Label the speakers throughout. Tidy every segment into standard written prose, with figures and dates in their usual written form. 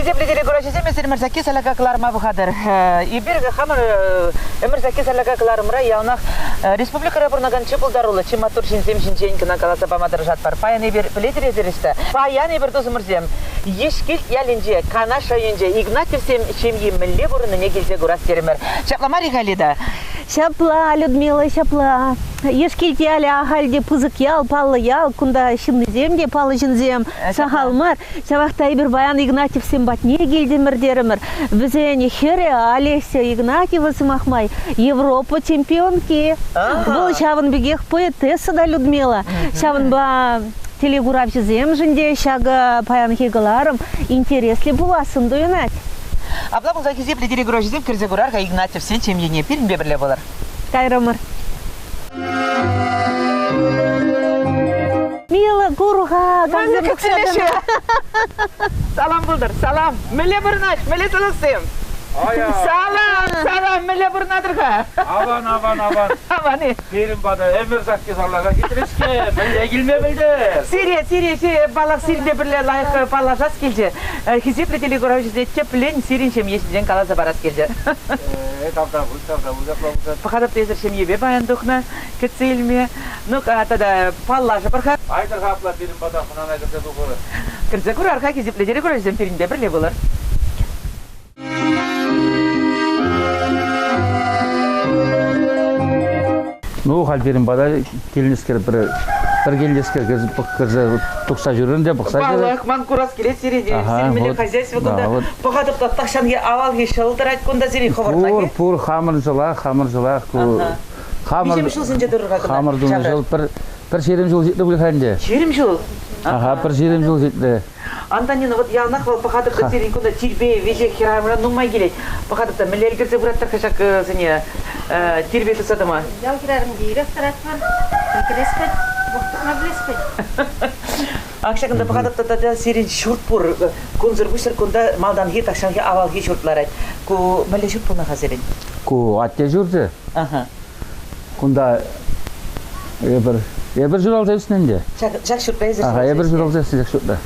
Speaker 1: Хизепли делегорачисе месер мерзаки салакакларма бухадыр. Ибир хамыр мерзаки салакаклармра яунах республика рабурнаган чепулдарула чиматур шинзем шинчен кына каласа памадыржат бар. Паян ибир плетер ezeriste. Паян ибир досумырзем. Ешкил ялинже канаша юнже Игнатьев семьи милле бурны не келзе гурас термер. Шаплама Ригалида.
Speaker 2: Шапла, Людмила, шапла. Ешкил яли ахальде пузык ял, паллы ял, кунда шинны земде, паллы шинзем, сахалмар. Шавахта ибир баян Игнатьев батне келдемір дерімір. Бізен хере Олеся Игнатьева сымақмай. Европа чемпионки. Бұл шавын бігех поэтесса да Людмила. Шавын ба телегурап жізем жінде шағы паян хегаларым интересли буласын дойынат.
Speaker 1: Абла бұл закезеп лидері күрі жізем кірзе күрарға Игнатьев сен чемьене пирін бебірле болар.
Speaker 2: Кайрымыр. Мила Гурга,
Speaker 1: Салам булдыр, салам. Миле бұрнаш, миле тұлысым. Салам, миле бұрнадырға.
Speaker 3: Аван.
Speaker 1: Аваны.
Speaker 3: Керім бада, әмірзақке салаға кетіреске, миле келме білді.
Speaker 1: Сирия, балақ сирінде бірле лайық бала жас келді. Хизеплі телегурау жүзде теплен сирин шем есінден қалаза барас келді.
Speaker 3: Тавда,
Speaker 1: Пахадап тезір шем ебе баяндықна, кетсе елме. Ну, атада паллажы бірға.
Speaker 3: Айдырға апла берім бада, құнан айдырға доғыры.
Speaker 1: Кірзе күрарға хизеплі телегурау жүзден перінде бірле болар.
Speaker 3: Ну, халберім бада келінескер бір келінескер кірзе тұқса жүрінде бұқса жүрі.
Speaker 1: Балық, манкурас келет середе, сирмелі хозяйство күнда бұғадыпта тақшанге авалге шылдыр айтконда зерей қобыртаке.
Speaker 3: Пұр хамыр жылақ.
Speaker 1: Бешем жыл сенде дұрырға күнда?
Speaker 3: Хамырдың жыл, бір шерім жыл жетті бұл қайынде.
Speaker 1: Шерім жыл?
Speaker 3: Бір шерім жыл жетті.
Speaker 1: Антонина, вот я нахвал бұғадыпта серей күнда тирбе, веже, херамыра, нұмай келет. Бұғадыпта мілел кірзе бұраттар қашақ сене тирбе тұсады ма?
Speaker 2: Ял кірарым дейірек таратпан, білкіреспен, бұқтықна білеспен.
Speaker 1: Ақшағында бұғадыпта да серей шұрт бұр, күнзір бұшыр күнда малдан хет ақшанға авалге шұртлар айт. Ку міле шұрт бұлна қазерін?
Speaker 3: Ку атте жүрді. Күнда ебір жүр алты өсінінде.
Speaker 1: Жақ шұртта езір?
Speaker 3: Ебір жүр алты өсін жақ шұртта.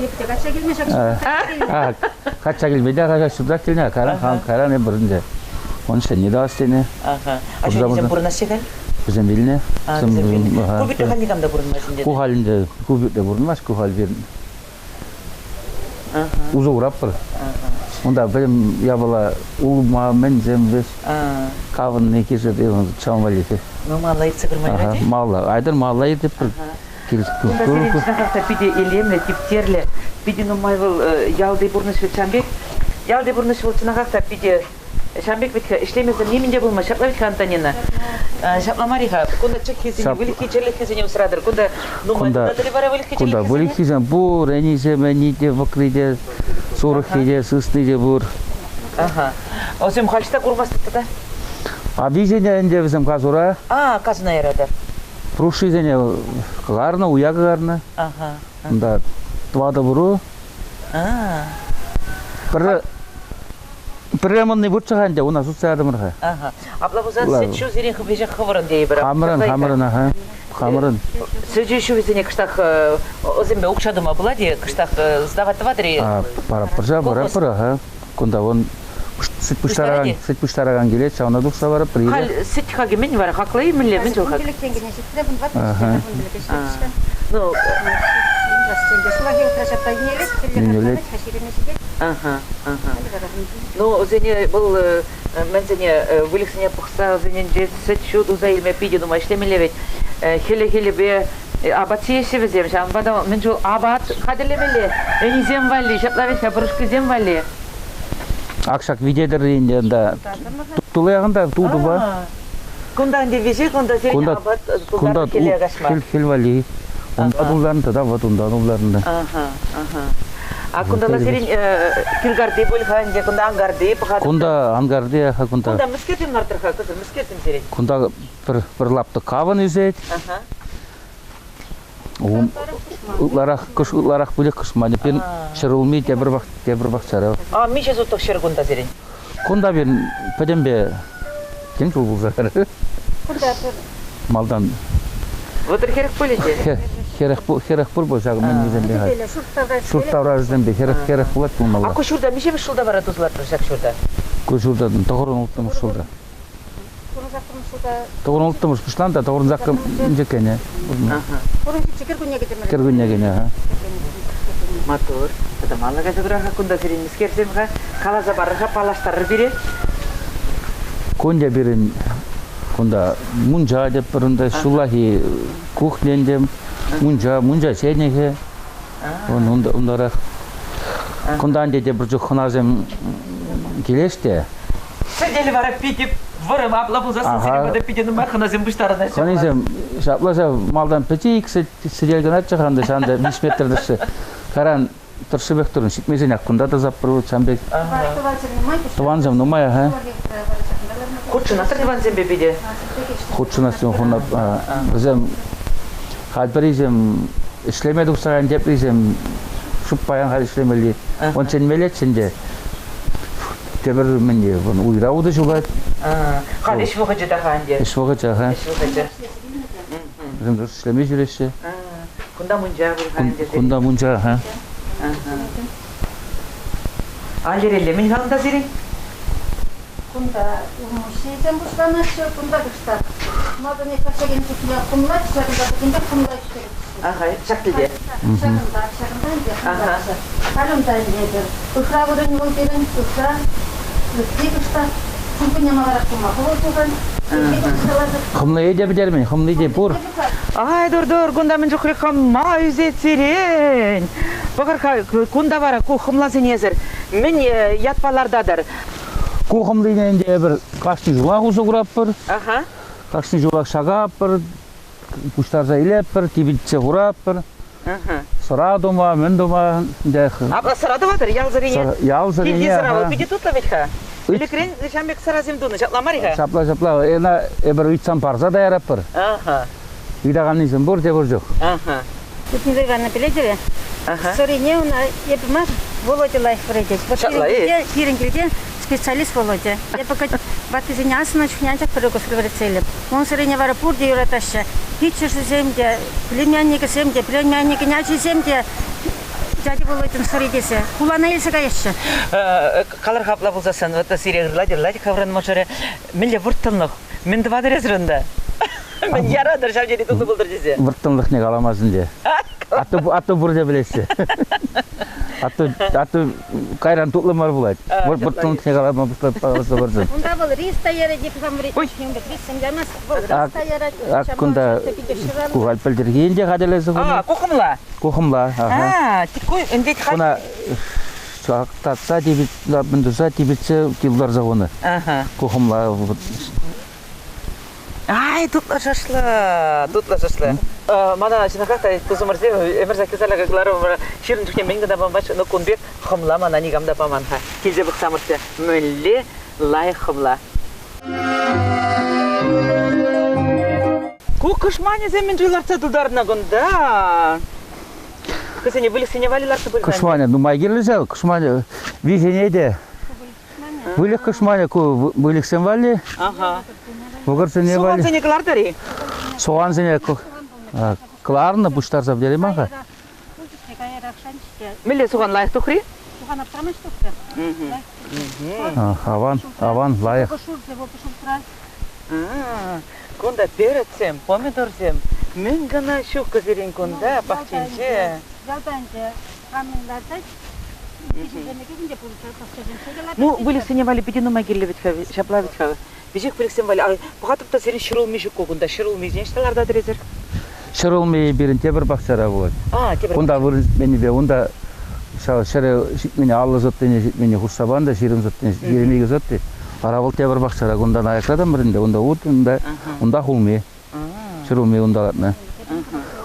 Speaker 2: Епте қатша келме жақ шұртта?
Speaker 3: Қатша келмейді, жақ шұртта келіне, қаран ебірінде. Оның іште не да өстені.
Speaker 1: Аша кезен бұрынас шекал?
Speaker 3: Бізден біліне.
Speaker 1: Бұл бітті қалын негамда бұрынмасінде?
Speaker 3: Ку халінде, ку бітті бұрынмас, ку хал берін. Uzun urapır. Onda benim yabala ulma men zembeş. Kavun ne kişi diyor çamvalite.
Speaker 1: Normalde sıkırmayı.
Speaker 3: Malla. Aydır malla yedip.
Speaker 1: Onda senin için hakikaten bir de elemle tipterle bir de normal yaldı burnuş ve çambek. Yaldı burnuş ve çana hakikaten bir de Şambek bitka işlemezden neminde bulma şapla bitka Antonina. Şapla Mariha. Kunda çek kesini, veliki çerlik kesini usradır. Kunda normalde televara veliki çerlik kesini.
Speaker 3: Kunda veliki kesini bu renise menite vakride sorukide sıstıde bu.
Speaker 1: Aha. O sen kaçta kurmaz tuttu?
Speaker 3: Abi ende bizim kazura.
Speaker 1: Kazına yaradı.
Speaker 3: Prošli zene garna, uyak garna.
Speaker 1: Aha.
Speaker 3: Da dva da buru. Приемный бутчаганда у нас уцадым рха.
Speaker 1: Ага. Абла бузан сечу зирин хбеже хваран дейбра.
Speaker 3: Хамран, ага. Хамран.
Speaker 1: Сечу шу визене кыштак озембе укшадыма була де кыштак сдават вадри.
Speaker 3: Пара, ага. Кунда он сет пуштараган келет, чауна дукса бара приеде.
Speaker 1: Хал сет хагемен бар, хаклай милле мен жолхак. Ну, Ага. Ну, зене был мензене вылексене пухса зене десять чуд узаилме пиди думаю шлемеле ведь хеле бе абатиеши везем шам бада мен жол абат хаделемеле ени земвали шаплавет кабрышкы земвали
Speaker 3: Акшак видедер инде тулаягында туду ба
Speaker 1: кунда инде веже кунда зене абат кунда
Speaker 3: хелвали Adullarında da var adullarında.
Speaker 1: Kunda serin kilgardi bol hangi kunda angardi pakhat.
Speaker 3: Kunda angardi ha kunda.
Speaker 1: Kunda misketin martır ha kız misketin serin.
Speaker 3: Kunda bir lapta kavan izet. Utlarak bile kısmani ben şırılmay tebir bak çara.
Speaker 1: Mişe zotok şır kunda serin.
Speaker 3: Kunda ben pedembe kim bulzar.
Speaker 1: Kunda
Speaker 3: Maldan.
Speaker 1: Vıtır kerek politi.
Speaker 3: керек бұл болса мен неден бе. Шурттавра жүзден бе керек болады бұл мала.
Speaker 1: Аку шурда меше бе шулда бара тузлар тұршак шурда?
Speaker 3: Ку шурда тоғырын ұлттымыз шурда. Тоғырын ұлттымыз пұшлан да тоғырын заққы жекене. Кергүннегене.
Speaker 1: Матур. Адам аллага жограха кунда сирин мискерсем ха калаза барга палаштар бире.
Speaker 3: Кунда бирин кунда мунжа деп биринде шулахи кухнендем мунжа сенеге. Онда кунда анде деп бир жок ханазем келеште.
Speaker 1: Сидели бара питип вырым абла булзасын сирин бада питени маханазем буштарына.
Speaker 3: Ханазем шапласа малдан печик сиделген атчаганда шанда 5 метрдеши каран тұршыбек тұрын шитмезен аққында да заппыру чамбек. Туанзам нумая, ха?
Speaker 1: Худшынасыр туанзам бебеде?
Speaker 3: Худшынасыр хуна бізем халбаризем ішлемеді ұсаған деп ризем шуппаян хал ішлемелі. Он сен мелетсінде темір менде уйра уды жугат.
Speaker 1: Хал іш вұғы жыда ханде?
Speaker 3: Іш вұғы жа, ха? Бізем дұрыс ішлеме жүресі.
Speaker 1: Кунда мунжа бұл ханде?
Speaker 3: Кунда мунжа, ха?
Speaker 1: Алереле мен қалында зерен?
Speaker 4: Кунда şeyden başlanışı kunda kışta. Madem kaçagın tutula kumlar şarında kunda kumlar işte.
Speaker 1: Aha, şakilde.
Speaker 4: Şarında ince. Aha. Kalımda ince. Uşağın yol verin uşağı. Dik kışta. Çünkü nemalar kuma. Kovutugan.
Speaker 3: Хымны де бidермен, хымны де бур.
Speaker 1: Ай, dur, кунда мен жукры хымма үзет сирен. Багар кунда бара ку хымласын езер. Мен ятпалардадыр.
Speaker 3: Ку хымны де бір кашны жулак узы курап бір.
Speaker 1: Аха.
Speaker 3: Кашны жулак шагап бір. Куштарза илеп бір, тибитсе курап бір.
Speaker 1: Аха.
Speaker 3: Сыра дома, мен дома.
Speaker 1: Абла сыра доватыр, ялзырине.
Speaker 3: Ялзырине.
Speaker 1: Килди сыра, пиде тут лавитха. Илекрен шамбек сыра земдуны, шапламариха.
Speaker 3: Шапла. Ена бір үйтсан парза да ярап бір.
Speaker 1: Аха.
Speaker 3: Үйдаған низем бұр де бұр жоқ.
Speaker 1: Аха.
Speaker 4: Тут не Ивана Пеледева.
Speaker 1: Аха.
Speaker 4: Сорине он епмаш Володя Лайф пройдет. Вот Кирингельде специалист Володя. Я пока батизинясна чухнянчак перегос говорится. Он сорине варапурде юратаща. Хитчеш земде, племянника земде, племянника нячи земде. Дядя Володин соридесе. Кулана елсе каяшы.
Speaker 1: Калар хапла булзасын, вот сирия лади хавран мошаре. Менде вурттылнық. Мен двадыр езірінді. Мен ярадыр жавжері тұлды бұлдыр десе.
Speaker 3: Вұрттылнық не қаламазын де. Атты бұр де білесі. Атты кайран тұлымар болады. Вұрттылнық не қаламазын бағалысы бұрсын.
Speaker 4: Онда бұл риста ері деп ғамырет. Рисім jamaz. Риста ері.
Speaker 3: Аққында куғал пілдірген де қаделесі құны.
Speaker 1: Кухымла?
Speaker 3: Кухымла.
Speaker 1: Тикой үндет қай?
Speaker 3: Құна татса дебет, бұндырса дебетсе келдер зағыны. Кухымла.
Speaker 1: Ай, тұтла шашлы. Мана жинақақта тұзымырзе, өмірза кезалаға қыларым, шерін жүхне менгі дабан башы, но күнбек қымла мана негам дабаман ха. Келзе бұқсамырзе, мөлі лай қымла. Ку кышмане земен жайларца дылдарына күнда. Кысыне вылексене валиларсы бұл.
Speaker 3: Кышмане, ну майгерлі зәл, кышмане, вихене де. Вылек кышмане, ку вылексен вали.
Speaker 1: Ага.
Speaker 3: Соған
Speaker 1: Соған сене қылардари?
Speaker 3: Соған сене қыларыны бұштар забдері маға.
Speaker 1: Мілі соған лайық тұқри?
Speaker 4: Соған аптырамаш тұқри.
Speaker 3: Аван, лайық.
Speaker 1: Күнда перецем, помидорцем, мен ғана шуқ көзерен күнда бақченше.
Speaker 4: Жалданже, қамыңларды,
Speaker 1: Ну, были сене вали пидину магилле витхави, шапла витхави. Бижек перексем вали, бұғатыпта сері шырыл мешік көгінда, шырыл мезен шталарда дірезер?
Speaker 3: Шырыл мей бірін тебір бақшара болады. Онда вырын мені бе, онда шыры мені аллы зөттене, мені хұрсабанда, шырым зөттене, еремеге зөтте. Арабыл тебір бақшара, онда аяқрадан бірінде, онда ұт, онда хұл мей. Шырыл мей онда алатына.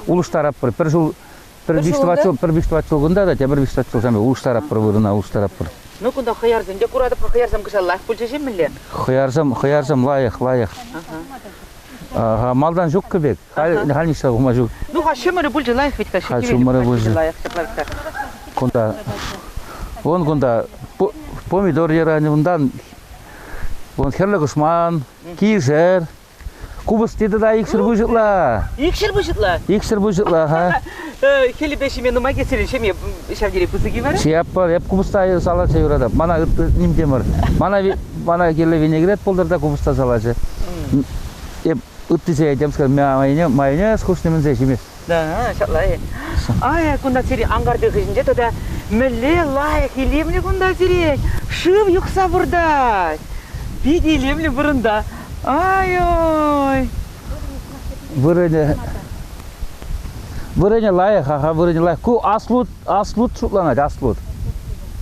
Speaker 3: Улыштарап бір, бір биштватчыл күнда да, тебір биштватчыл жаме, улыштарап бір вырына, улыштарап бір.
Speaker 1: Ну, күнда қиярзым, де құрадып қиярзым кіша лайық бұл жешем мінле?
Speaker 3: Қиярзым лайық. Малдан жүк көбек, халниша ғыма жүк.
Speaker 1: Ну, ха шымыры бұл жы лайық бітка,
Speaker 3: шымыры бұл жы. Күнда, он күнда помидор ераны бұндан, он херлі күшман, кейжер, Кубус деді да икшір бұжытла.
Speaker 1: Икшір бұжытла?
Speaker 3: Икшір бұжытла, ха.
Speaker 1: Келі беші мен ұма кесірі шеме шавдері бұзыги бар?
Speaker 3: Шияп бар, еп кубуста сала чайырады. Мана немдемір. Мана келі винегрет болдырда кубуста салачы. Еп үттісе айтам, скажем, майонез вкусныймын зешеме.
Speaker 1: Да, шатлай. Ай, кунда сири аңгарды қыжынде, тода мүлі лайық елемлі кунда сири. Шып юқса бұрда. Бит елемлі бұрында. Ай-ой.
Speaker 3: Вырыне лайық, аға вырыне лайық. Ку аслут шутланады, аслут.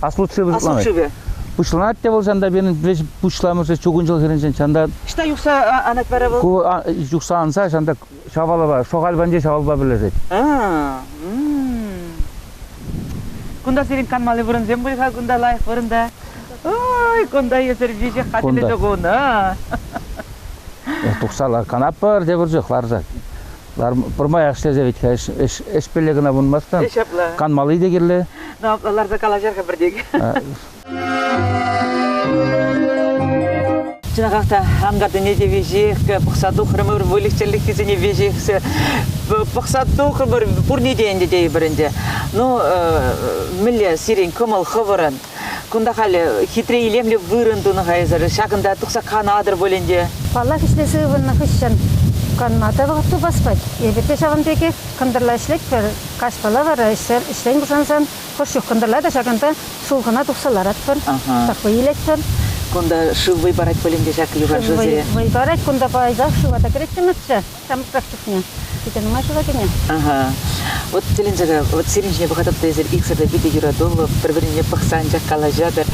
Speaker 3: Аслут шыбы шутланады.
Speaker 1: Аслут шыбы.
Speaker 3: Пушланады деп ол жанда бенің пушламызы чугун жыл керенжен жанда.
Speaker 1: Шта юқса анат бара бұл?
Speaker 3: Ку юқса анса жанда шавалаба, шоғалбан же шавалба білесет.
Speaker 1: Кунда сирин канмалы бұрын зем бұйға кунда лайық бұрында. Ой, кунда есір бейші қатылы жоғуына.
Speaker 3: Тұқсалар канап бар деп ұржықлар жақ. Бұрмай ақшылы зәвет әшпелегіна бұнмастан. Канмалы дегерлі.
Speaker 1: Ларда кала жарға бірдегі. Жынағақта аңғарды не де вежек, бұқсаду қырмыр бөлікчерлік кезіне вежексі, бұқсаду қырмыр бұр не дейінде дей бірінде. Ну, мүлі сирен көміл қывырын, күнда қалы хитре елемлі вырындуны ғайызары, шақында тұқса қан адыр бөленде.
Speaker 4: Палла кішілесі ұвынны қышын қанмата бұғытты баспайды. Ебетте шағындеке қындырла ішлек бір қашпала бар, ішлен бұшансан, қошық қындырла да шағында сұлғына тұқсалар атпыр, тақпы електір.
Speaker 1: Кунда шывый барать бөленде шақ юған жөзере.
Speaker 4: Шывый барать, кунда байзақ шывата кереттімітші, там практикне. Кетен ұма шыға кене.
Speaker 1: Вот теленжіға, вот сиринжіне бұқатып дезір иксірді биде юрадолы, бір-біріне пықсан жақ қала жадыр.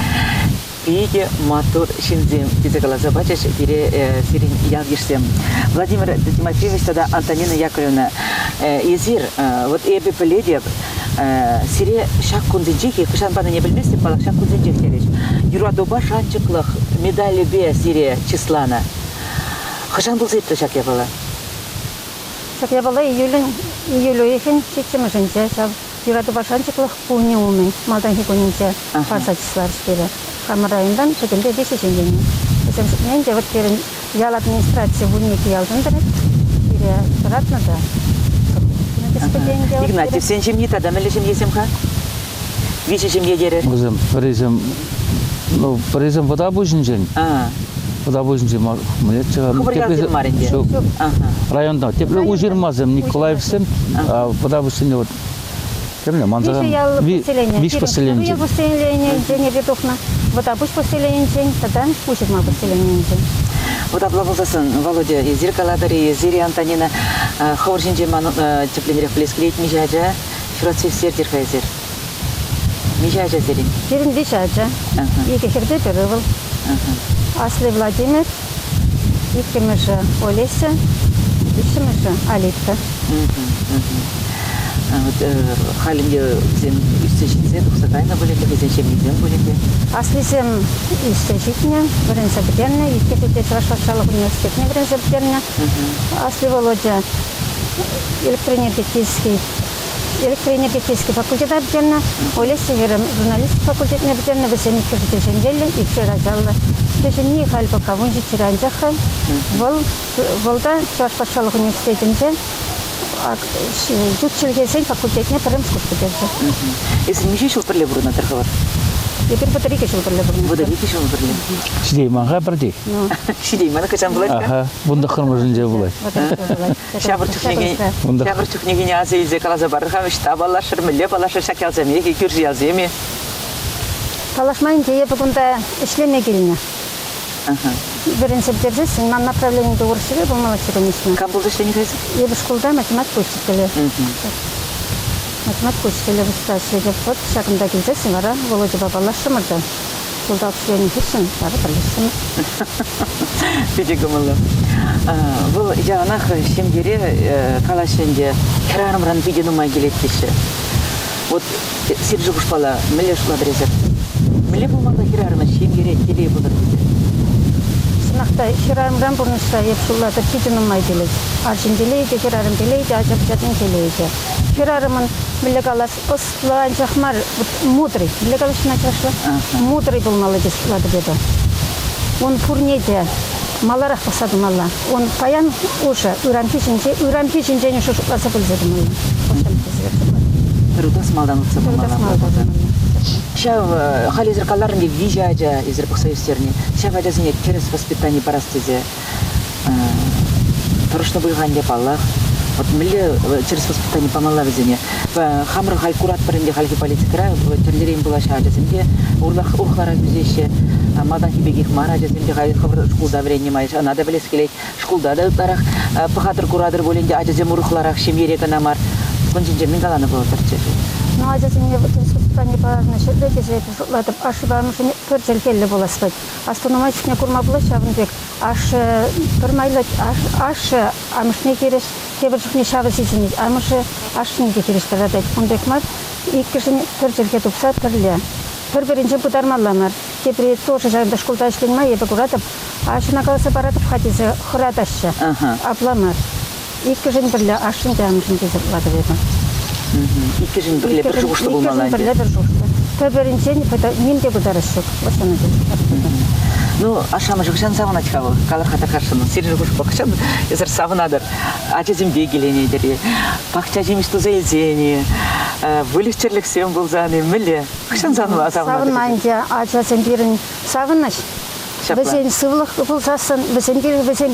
Speaker 1: Биде матур шинзем, биде қала забачаш, бире сирин ялгишсем. Владимир Тимофеевич, тогда Антонина Яковлевна, езир, вот эбе піледеп, сире шақ күндінжеке, қышан баны не білместі, балақ шақ күндінжек тереш. Юрадоба шанчықлық медали бе сире числана. Қышан бұл зетті шақ ебала?
Speaker 4: Шақ ебала июль ойекен шетчімі жынче, юрадоба шанчықлық пуне умын, малдан хиконинче парса числар шпері. Камарайындан шекенде десе жеңгені. Мен де вот керін ял администрация вульнеки ялдындырып, бире тұратны да.
Speaker 1: Игнатьев, сен жемне тада мәлешім есем қа? Више жемне дері?
Speaker 3: Өзім, бір езім вода бұжын жен. Вода бұжын жен.
Speaker 1: Құбыр ялдыр марынде?
Speaker 3: Районда. Теплі ұжырмазым Николаевсем, вода бұжын жен. Виш поселение.
Speaker 4: Поселение бедухна. Вода бұш поселение жен, тогда ұжырма поселение жен.
Speaker 1: Вот облабылдасын, Володя, езір каладыр, езір Антонина, қауыр жен жеман тепленерек білескілейт межажа, фиротсев сердер қайзер. Межажа зерин?
Speaker 4: Зерин межажа. Екі херде бірі был. Асли Владимир, икемежі Олеся, үшімежі Алитка.
Speaker 1: Халінде зем үсті жетсе, тұқса қайна бөленді, безен шемнеден бөленді?
Speaker 4: Асли зем үсті жетіне, бірін сәбітеріне, ескепеде Чувашпашалық университетіне бірін сәбітеріне. Асли Володя электроэнергетический факультет бітеріне, Олеся Верім журналистик факультетіне бітеріне, бізен иккерді жөнделі, икшер ажалы. Бізен хал пока вунжи тиранжақы, волда Чувашпашалық университетінде Жутчилгесен факультетіне бірім скүрті берді.
Speaker 1: Есін неше жыл бірле бұрына тұрғы бар?
Speaker 4: Епір бұтыр 2 жыл бірле бұрына.
Speaker 1: Бұда 2 жыл бірле?
Speaker 3: Шидейманға бірдей.
Speaker 1: Шидейманы қашан болады қа?
Speaker 3: Бұнда қырмыжын же бұлай.
Speaker 1: Шабыр түхнегене азы елзе қалаза бары қам, үшті абалашыр, мүлі балашыр шак ялземе, екер ялземе?
Speaker 4: Талашмайын дее бүгінді ішлеме келіне. Бірін сәбдердесің, мен направлениеде орысшылы болмалы конечно.
Speaker 1: Кам болды ішлені қайсы?
Speaker 4: Ебі школда математика учителі. Математика учителі бұстасы деп вот, шағында келдесің, ара, Володя бабалашы мұрды. Школда ұпшылені кешін, бары бірлесің.
Speaker 1: Педе көмілі. Бұл жағанақ шемдері қалашында кәрарымран беденумай келеттеші. Вот, сеп жұғышпала, мүлі шуладыр езір. Мүлі болмақта кәрарымы шемдері теле бұлыр дейді.
Speaker 4: Сынақта хирарымдан бұрнышта епшуллады пиденумай делейді. Аршын делейді, хирарым делейді, ажап-жатын делейді. Хирарымын білік алас ұстлан жақмар, мудрый, білік алашына чашы, мудрый болмалы десілады беді. Он пурнеде маларах посаду мала. Он паян уже уранки чинжени шуш ласа пользады мала.
Speaker 1: Рудас малдан утса мала. Шав хали зеркалларын деп вижаja изер боксайстерни. Шав ажазине через воспитание барастызе. Прошло было деп Аллах. Вот милле через воспитание помогла везде. Хамр халькурат паренде хальки политикра, терлерим была шаджа земде, урлах ухлара везде. Мадан хибегих мараджа земде хай хабр школда времени маешь, а надо было скелеть школда да тарах пахатр курадыр боленде аджа земурухларах шемьере канамар. Кончинже мингалана было торче.
Speaker 4: Ну аджа земде через воспитание по насчет дети латып ашибам шуне пörчел келле була спать. Астономачне курма була шавнбек. Аш пермайлат аш амшне кереш Кебір жүхне шағы сезінет, амышы ашынеге керештірадайды. Ондек мат, еккішін бір жерге тұпса түрлі. Бір-бірінше бұдармаламар. Кебірі тоже жағында школда ашленма, ебі құратып, ашына қаласа баратып қатезі құраташы. Апламар. Еккішін бірлі ашын да амышын кезіп ладып еді.
Speaker 1: Еккішін бірлі бір жұғышты болмалайды.
Speaker 4: Еккішін бірлі бір жұғышты. Бір-бірінше немде бұдарыш жоқ. Осыны дейді.
Speaker 1: Ну, ашама жукшан савана чхавы, калар хата харшаны, сиржи гуш бакшан, езер саванадыр, ачазим бегелени дери, пахчажим истуза елзени, вылечерлик сем был заны, милли, бакшан зану асаванадыр.
Speaker 4: Саван майнде, ачазим бирин саванаш, бізен сывлық бұл засын, бізен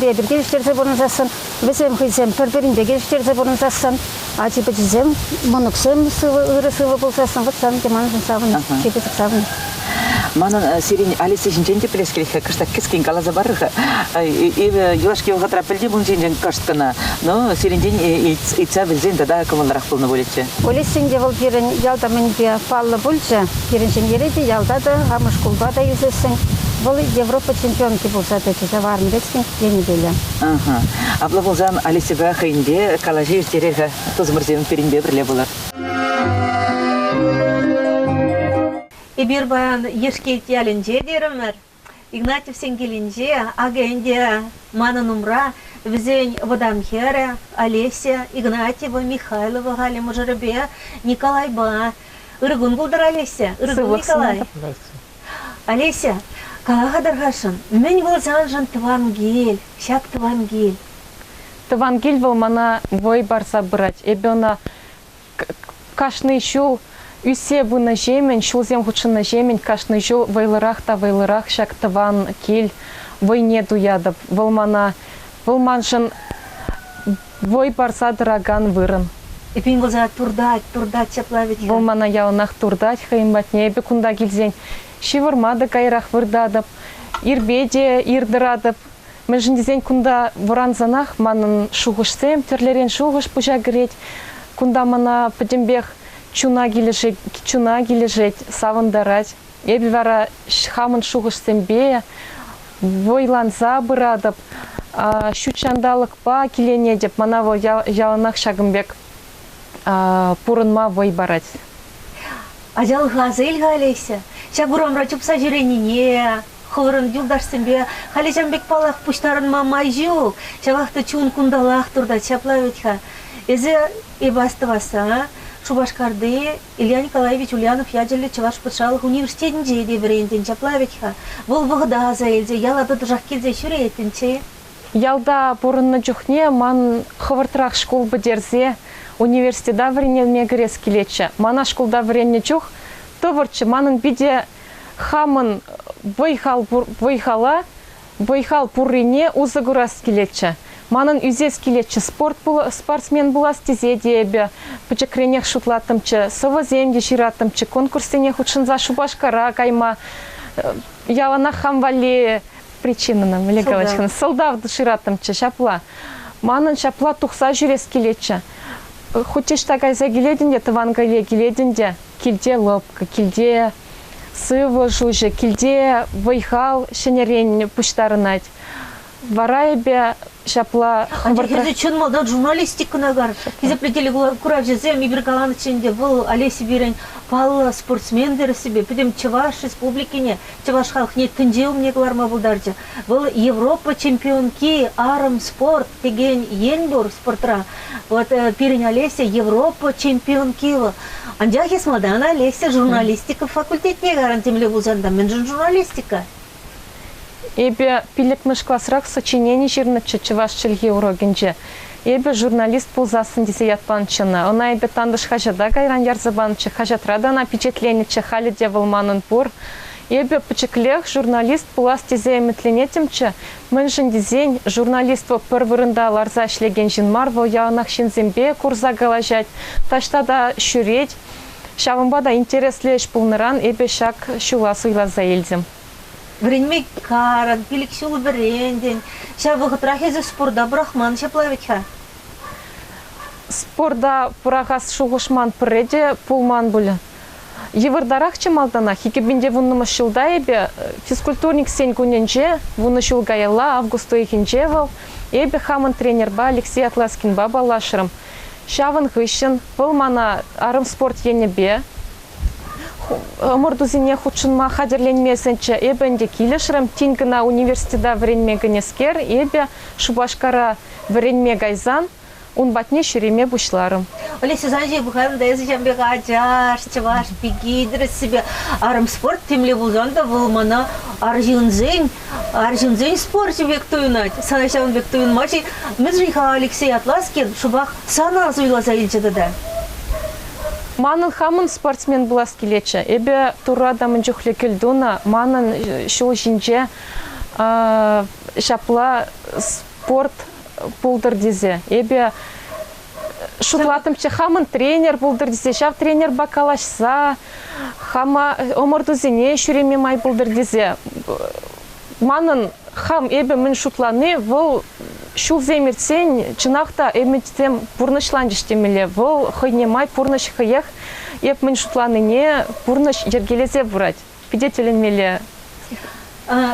Speaker 4: бебір келіштерді бұрын засын, бізен хызем пір-бірінде келіштерді бұрын засын, ачы бізем, мұнықсем ұры сывы бұл засын, вот саван деманжын саван, кепесік саван.
Speaker 1: Манан сирень Алиса жинженде плескелиха, кышта кискин калаза барыха. И юашки угатра пельди бун жинжен каштына. Но сиренжен итса билзен да комаларах полно болече.
Speaker 4: Олесенде вол пирен ялда менбе палла бульче, пиренчен ереде ялдада, хамыш кулбада юзесен. Вол Европа чемпионки болса тече заварм рецкин денеделя.
Speaker 1: Ага. Абла болзан Алиса бахинде калажи иртерега тозмырзем перинбе бирле болар.
Speaker 2: И бир баян ешкелти алинже деремер. Игнатьев сенгелинже, агенде мана нумра, везень Водамхера, Олеся, Игнатьева, Михайлова, Галя Мужарабе, Николай Ба. Иргун булдыр Олеся, Иргун Николай. Олеся, каладыр гашын, мен болсан жан Твангель, шак Твангель.
Speaker 5: Твангель был мана вой барса брать. Эбена кашный щул, Үсе бұны жемен, шулзем худшына жемен, кашны жу вайлырах шак таван кель, войне дуядып, вылманшын вой барса дыраган вырын.
Speaker 2: Эпин болса турдать чаплавить.
Speaker 5: Вылмана яунах турдать, хайымбатне, эбі кунда келзен, шивырмады кайрах вырдадып, ирбеде ирдырадып, Мәжіндезен кунда воранзанах, манын шуғышсем, терлерен шуғыш пұжа гіреть, кунда мана пөдембех, чуна кележет, савындарать. Эбі вара хамын шуғышсембе, войланза бұрадып, шучандалық па келене деп, мана во ялынақ шагымбек пұрынма вой барать.
Speaker 2: Ажал ғазы елға әлейсі. Шабурамра чупса жүреніне, Хылырын юлдашсымбе, халежамбек палах пуштарын мамай жил, шавахты чун кундалах турда чаплавитха. Эзе ебастываса, Шубашкарды Илья Николаевич Ульянов ядерлі Чаваш Патшалық университетінде де бірейінден чаплавитха. Бұл бұғыда азайлды, ялады дұжақ келзе шүрейтінші.
Speaker 5: Ялда бұрынны жүхне, ман хывыртырақ школ бідерзе, университета варенелме грес келетші. Мана школда варене жүх, товарчы, манын биде хамын бойхал пуррине узагурас келетші. Манын үзес келетші спортсмен була стезе дебе, пычекренех шутлатымчы, совоземде жиратымчы, конкурсене худшынза Шубашкара кайма, ялана хамвали причинынан, Олеговичканы, солдавды жиратымчы, шапла. Манын шапла тухса жүрес келетші. Хутешта гайза келедінде, тывангайле келедінде, келде лопка, келде сывы жужы, келде вайхал шенерен пуштарынать. Варайбе шапла...
Speaker 2: Анжа чын малда журналистика нагар. Кезе плетели курав жезем, Иберкалан içinde бұл Олеси Бирен палы спортсмендері себе. Педем Чаваш республикине, Чаваш халқне тінже умнегларма бұлдаржы. Бұл Европа чемпионки арым спорт деген енбур спортра. Вот Пирен Олеся Европа чемпионки. Анжа хесмадан Олеся журналистика факультетне гарантимле бұлзанда. Мен журналистика.
Speaker 5: Эбе пиликмыш классрак сочинений жирнычы чываш чилге урогенже. Эбе журналист пулзасын десе ятпанчына. Она эбе тандыш хажада гайран ярзабанчы, хажатрадана печатленичы хали девылманын пур. Эбе пычеклех журналист пулас тезе эметленетимче, мэншин дизень журналиство пырвырында ларза ишлеген жинмар вол яғанақ шинзембе курза галажать, таштада шүреть. Шавымбада интереслеш пулныран эбе шак шула суйла заэльзем.
Speaker 2: Время каран, пилик шулы беренден. Шавы трахезе спорда брахман шаплавича.
Speaker 5: Спорда пурагас шулышман пыреде пулман буля. Евардарах чемалданах, хикебинде вуннума шулда эбе физкультурник сень куненже, вунна шулгаяла августу ихинжевал, эбе хаман тренерба Алексей Атласкин баба лашырым. Шавын гыщен, пылмана арым спорт енебе, мордузине худшынма хадерленмесенче эбенде килешрым, тинкана университета вренме гынескер, эбе шубашкара вренме гайзан, он батне шереме бушларым.
Speaker 2: Олеся Занжи бухарым да язычам бега аджаш, чаваш, бегидры себе. Арым спорт темле булзанда вылмана аржинзень спорт век туюнать. Санашан век туюн матчи. Мезриха Алексей Атласкин шубах сана зуйла заильчеда да.
Speaker 5: Манын хамын спортсмен была скелече. Эбе турада мынчухле кельдуна, манын шул жинже шапла спорт булдыр дизе. Эбе шутлатымчы хамын тренер булдыр дизе. Шав тренер бакалашса, хама омордузине шүреме май булдыр дизе. Манын хам эбе мін шутланы, выл шул земерсен, чынақта эметсем пурнышлан жештемеле. Выл хыйне май пурныш хыех, еп мін шутланыне пурныш ергелезе бурать. Пидетеленмеле.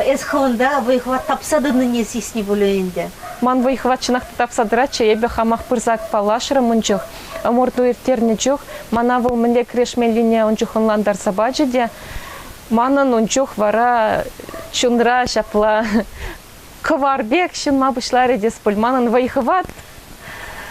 Speaker 2: Эсхонда выхват тапсадыны не сисни булюенде.
Speaker 5: Ман выхват чынақта тапсадырачы, эбе хамах пырзак палашыры мынчух. Аморду ертернечух, мана выл міле крешмелине ончух онландар сабаджеде. Манын ончух вара чундра шапла кыварбек шынма бұшлары деспөл. Манын выхват.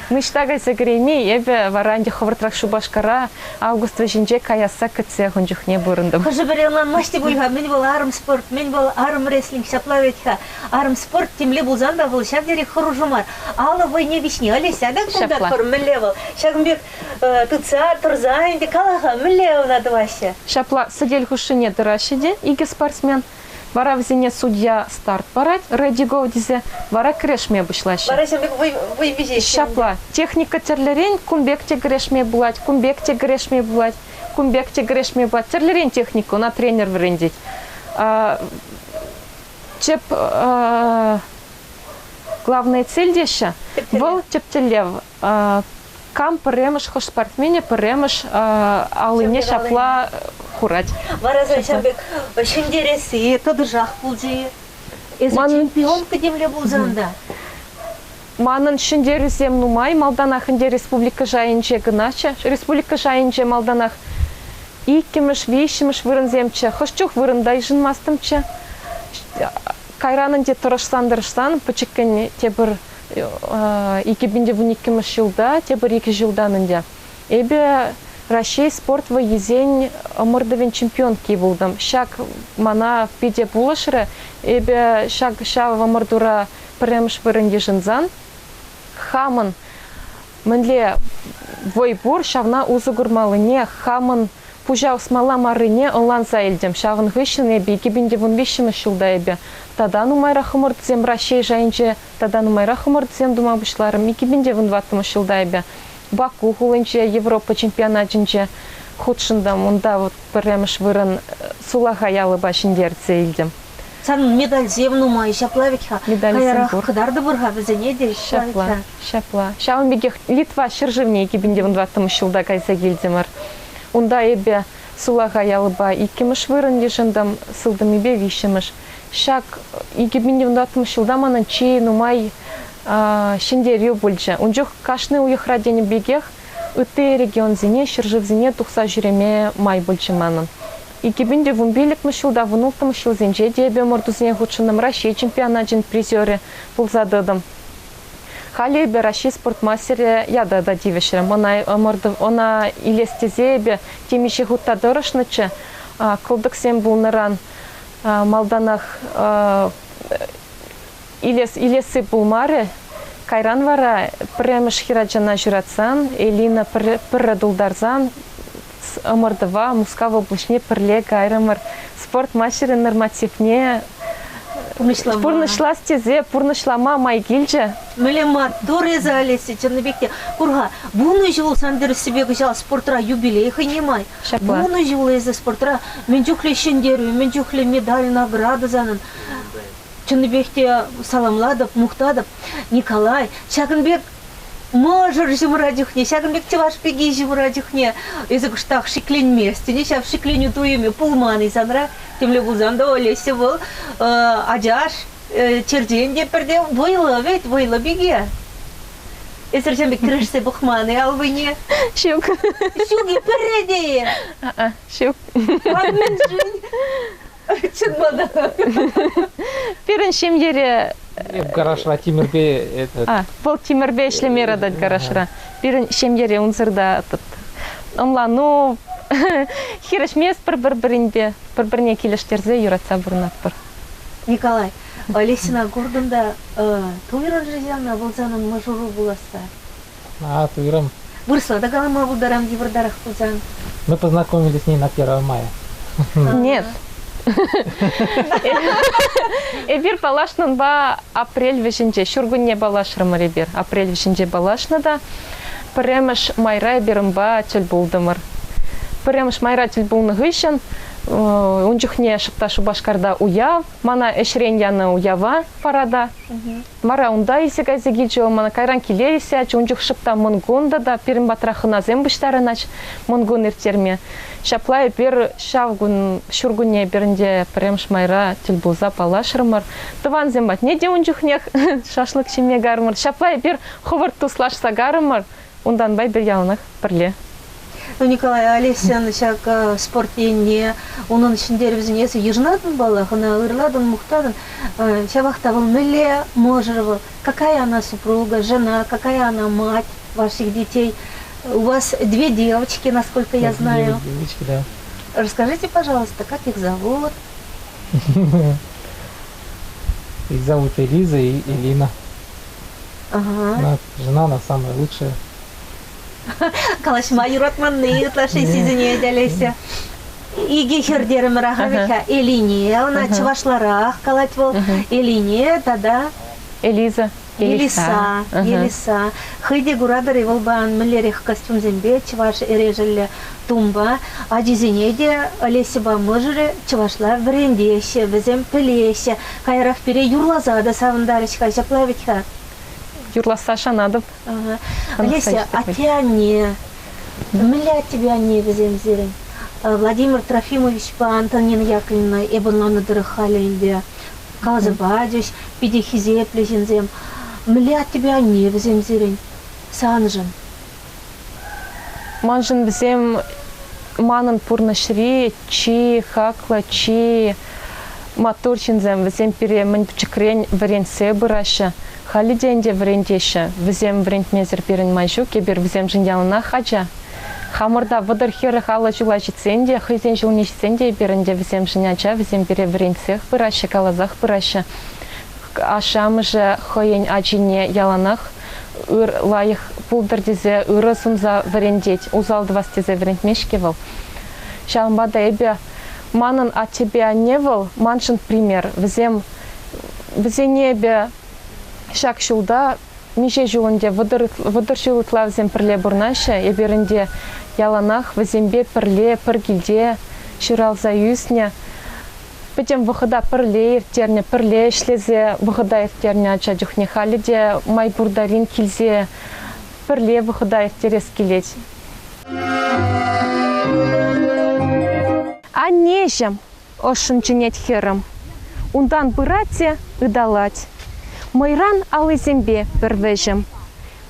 Speaker 5: Мыштагайся грейми, эбе варанде ховартрак шубашкара август вежинже каяса кытсе хонжух не бурындым.
Speaker 2: Хожу берелан машти бульга, мен был арым спорт, мен был арым рестлинг шаплаветха. Арым спорт темле булзанда был шавдери хоружумар. Алла войне вишни, Олеся, да куда кор мелевал. Шагмбек тыца турзаинде калаха мелев надо вообще.
Speaker 5: Шапла садель хушине дырашиде, иге спортсмен. Вара взине судья старт парать, ради говдизе, вара крешме бушлаще.
Speaker 2: Вара шамбек выбежишь.
Speaker 5: Шапла. Техника терлерень, кумбекте грешме булать, кумбекте грешме булать, кумбекте грешме булать. Терлерень технику на тренер врендить. Чеп главная цель деща. Вол чептелев. Кам премыш хош спортсмене премыш алыне шапла хурать.
Speaker 2: Вараза шамбек шендереси тодыжах булжи. Чемпион кадемле булзанда.
Speaker 5: Манын шендересем нумай малданах инде республика жайынче гынача. Республика жайынче малданах иккемеш, вейшемеш вырынземче. Хошчух вырындай жынмастымче. Кайранынде тұрышсан, пычеккен тебір 2012 жылда, тебір 2 жылданынде. Эбе Россия спорт выезень мордовен чемпионки булдым. Шак мана пиде булышыры, эбе шак шава мордура премш вырынде жынзан. Хамын мінле войбур шавна узы гурмалыне, хамын пужау смала марыне онлан заэльдем. Шавын гыщын эбе, 2015 жылда эбе. Тада нумайра хымырдзем Россия жайынче, тада нумайра хымырдзем дума бұшларым. 2020 жылда эбе. Баку хулынче Европа чемпионатынче худшындам, онда вот премш вырын сулаха ялы башындерце эльдем.
Speaker 2: Сан медаль земнума, шаплавичха.
Speaker 5: Медаль зембур.
Speaker 2: Кадарды бурга бізіне де
Speaker 5: Шапла. Шауын беге Литва шыржывне 2020 жылда кайса келдемір. Онда эбе сулаха ялы ба иккемыш вырын ешіндам сылдым эбе вишемыш. Шак 2020 жылда манын чей нумай шендерю бульча. Унжух кашны уйхрадени бегех, үтте регион зине, шыржыв зине тухса жүреме май бульча манын. 2011 жылда вунултым жыл зенже дебе мордузине худшыным Россия чемпионатын призеры пулзадыдым. Хали бе Россия спортмастере ядада дивешерем. Она илестезе бе темиши худтадырышнычы, кылдыксем булныран малданах илесы булмары, кайран вара, премеш хираджана журатсан, Элина пыррадулдарзан, ымырдыва, мускава бушне пырле кайрамыр, спорт мастері нормативне, пурнышла стезе, пурнышлама майгилже.
Speaker 2: Мелема дореза алеси, чаныбекте. Курга, буны жыл сандыр себе гжал спортра юбилей хайнемай. Буны жыл из спортра менчухле шендеру, менчухле медаль награда занын. Чаныбекте саламладов, мухтадов, Николай, Шагынбек можыр жымырадюхне, Шагынбек Чевашпеги жымырадюхне. Езі кыштақ шикленместі, не шап шикленю туеме пулманы санра, темле бузанда олесе был, ажаш, черден деперде, бойлы ведь, бойлы беге. Эсерчен бек кірішсе бұқманы албыне.
Speaker 5: Щук.
Speaker 2: Щук и переде.
Speaker 5: Щук.
Speaker 2: Адмен жын. Чынмада.
Speaker 5: Пирен шемдере...
Speaker 6: Гарашра Тимирбе...
Speaker 5: Бұл Тимирбе ішлемер адат гарашра. Пирен шемдере ұнзырда атыт. Омла, ну... Хирешмес бір-біріне келештерзе юратса бұрнат бір.
Speaker 2: Николай, Олесина Гордонда туйран жезяна болзанын мажору буласа.
Speaker 6: Туйрам.
Speaker 2: Вырсла, да галама бударам дивардарах булзан.
Speaker 6: Мы познакомились с ней на 1 мая.
Speaker 5: Нет. Эбир балашнын ба апрель вешінже, шургунне балашырмыр эбир. Апрель вешінже балашны да, піреміш майра эбирім ба тел болдымыр. Піреміш майра тел болны ғышын, унчухне шыпташу башкарда уяв, мана эшрен яны уява парада. Мара унда исе газе гилчо, мана кайран келе исе, унчух шыпта мынгунда да, пирим батрахына зембыштарынач мынгун иртерме. Шаплай бир шавгун шургуне биринде піреміш майра тел болза палашырмыр. Тыван зембат неде унчухнех шашлык шеме гармыр. Шаплай бир ховыр туслашса гармыр, ундан бай бир ялынах бірле.
Speaker 2: Ну, Николай, Олесян, шак спортенне, onun içinde bizimнесі ежнатын бала, она ырладын, мухтадын, шабахта был мэле, можервал. Какая она супруга, жена, какая она мать ваших детей? У вас 2 девочки, насколько я знаю.
Speaker 6: 2 девочки, да.
Speaker 2: Расскажите, пожалуйста, как их зовут?
Speaker 6: Их зовут Элиза и Элина.
Speaker 2: Ага.
Speaker 6: Жена, она самая лучшая.
Speaker 2: Калашма юратманны, ютлаши сизине делесе. Иги хердерем рахавиха Элине, она чевашларах калать вол. Элине, да-да.
Speaker 5: Элиза.
Speaker 2: Елиса. Хыйде гурадары волбан мэлерих костюм зембе, чеваш эрежелі тумба. Адизине де Олесиба мыжыры чевашла врендеше, візем пілеше. Кайрах пере юрлазада савындарычка, жаплавитха.
Speaker 5: Юрласа шанадып.
Speaker 2: Олеся, а тебя не... Мля тебя не везем зелень. Владимир Трофимович по Антонина Яковлевна ебанланы дырыхали илде. Казы бадюш, пидихизе плезензем. Мля тебя не везем зелень. Санжын.
Speaker 5: Манжын везем манын пурнышри, чи хакла, чи моторчинзем везем пере мэн пчекрень варенсе быраша. Халиденде врендеше, візем врендмезер перін майшу, кебер візем жынялына хача. Хамырда вадар хері хала жула житсенде, хызен жылне житсенде берінде візем жыняча, візем бере врендсех быраша, калазах быраша. Ашамыжы хойен ачине яланах, ыр лайық пулдырдезе ыры сымза врендеть, узалды вастезе врендмешкевал. Шалымбада эбе манын а тебе не выл, маншын пример, візем небе шак шулда, мише жулынде вадар шулытла візем пірле бұрнаша, еберінде яланах візембе пірле, піргілде, шыралза юсне. Бітем вғыда пірле ертерне, пірле ішлезе вғыда ертерне ача жүхне халиде, май бурдарин келзе пірле вғыда ертерес келет. А нежем ошын жінет херім, ундан бұрате ыдалать. Майран алызембе бірвежім,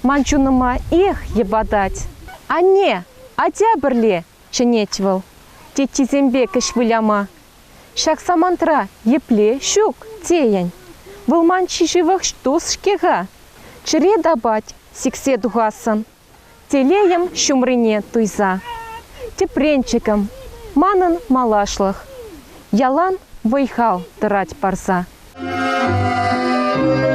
Speaker 5: манчуныма ех ебадать. А не, адя бірле ченетвіл, тетизембе кішвіляма. Шак самантра епле шук теян. Вылманчи живых штус шкега, чыре дабать сиксе дугасын. Телеем шумрыне туйза. Тепренчиком манын малашлых. Ялан вайхал тырать парза.
Speaker 1: Thank you.